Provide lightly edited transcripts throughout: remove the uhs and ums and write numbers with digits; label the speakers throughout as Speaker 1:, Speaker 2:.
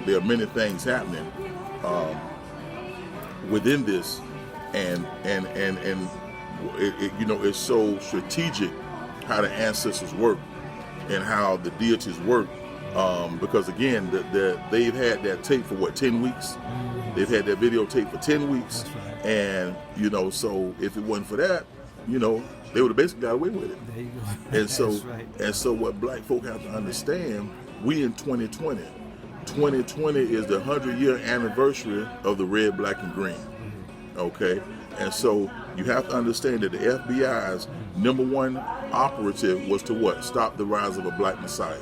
Speaker 1: there are many things happening within this, and it's so strategic how the ancestors work and how the deities work, because again, they've had that tape for 10 weeks. They've had that videotape for 10 weeks,
Speaker 2: right.
Speaker 1: and so if it wasn't for that, they would have basically got away with it.
Speaker 2: There you go.
Speaker 1: And so,
Speaker 2: right.
Speaker 1: and so what black folk have to understand, we in 2020. 2020 is the 100-year anniversary of the red, black, and green. Okay? And so you have to understand that the FBI's #1 operative was to what? Stop the rise of a black messiah.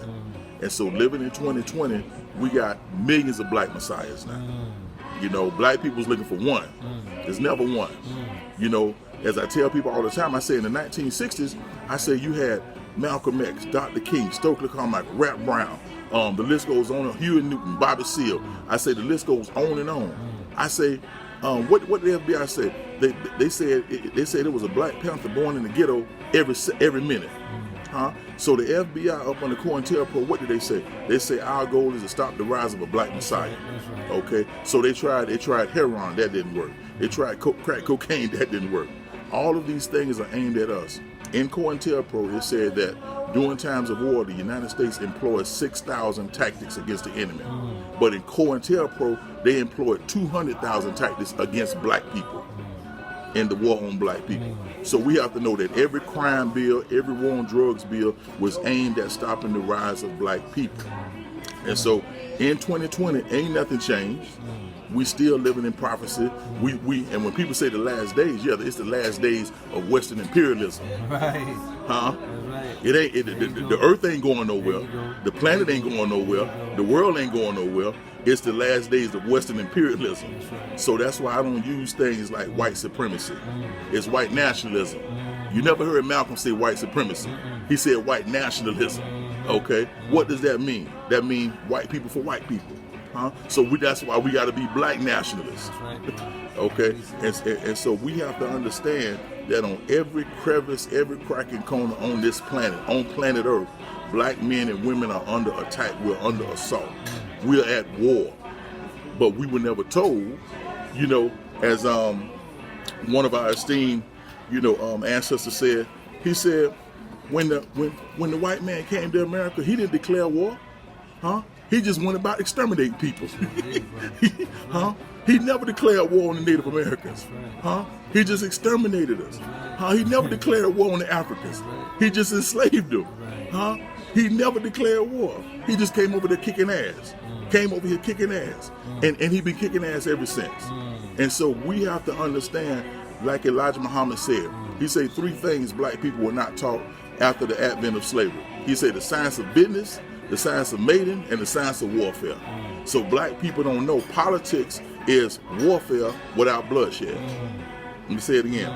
Speaker 1: And so living in 2020, we got millions of black messiahs now. Black people's looking for one. There's never one. As I tell people all the time, I say in the 1960s, I say you had Malcolm X, Dr. King, Stokely Carmichael, Rap Brown, the list goes on, Huey Newton, Bobby Seale. I say the list goes on and on. I say, what the FBI said? They said it was a Black Panther born in the ghetto every minute. So the FBI up on the COINTELPRO, what did they say? They say our goal is to stop the rise of a black messiah.
Speaker 2: Right.
Speaker 1: Okay, so they tried heroin, that didn't work. They tried crack cocaine, that didn't work. All of these things are aimed at us. In COINTELPRO, it said that during times of war, the United States employs 6,000 tactics against the enemy. But in COINTELPRO, they employed 200,000 tactics against black people in the war on black people. So we have to know that every crime bill, every war on drugs bill was aimed at stopping the rise of black people. And so in 2020, ain't nothing changed. We still living in prophecy. And when people say the last days, yeah, it's the last days of Western imperialism.
Speaker 2: Right.
Speaker 1: Huh?
Speaker 2: Right.
Speaker 1: It ain't. The earth ain't going nowhere. The planet ain't going nowhere. The world ain't going nowhere. It's the last days of Western imperialism. So that's why I don't use things like white supremacy. It's white nationalism. You never heard Malcolm say white supremacy. He said white nationalism. Okay? What does that mean? That means white people for white people. So that's why we got to be black nationalists. Okay? And so we have to understand that on every crevice, every crack and corner on this planet, on planet Earth, black men and women are under attack. We're under assault. We're at war. But we were never told, as one of our esteemed, ancestors said, he said, when the white man came to America, he didn't declare war. He just went about exterminating people. He never declared war on the Native Americans. He just exterminated us. He never declared war on the Africans. He just enslaved them. He never declared war. He just came over there kicking ass. Came over here kicking ass. And he been kicking ass ever since. And so we have to understand, like Elijah Muhammad said, he said 3 things black people were not taught after the advent of slavery. He said the science of business, the science of mating, and the science of warfare. So black people don't know politics is warfare without bloodshed. Let me say it again.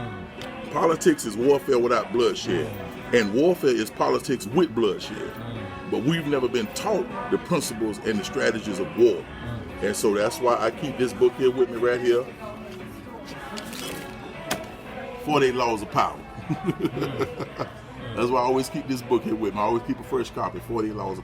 Speaker 1: Politics is warfare without bloodshed. And warfare is politics with bloodshed. But we've never been taught the principles and the strategies of war. And so that's why I keep this book here with me right here. 48 Laws of Power. That's why I always keep this book here with me. I always keep a fresh copy, 48 Laws of Power.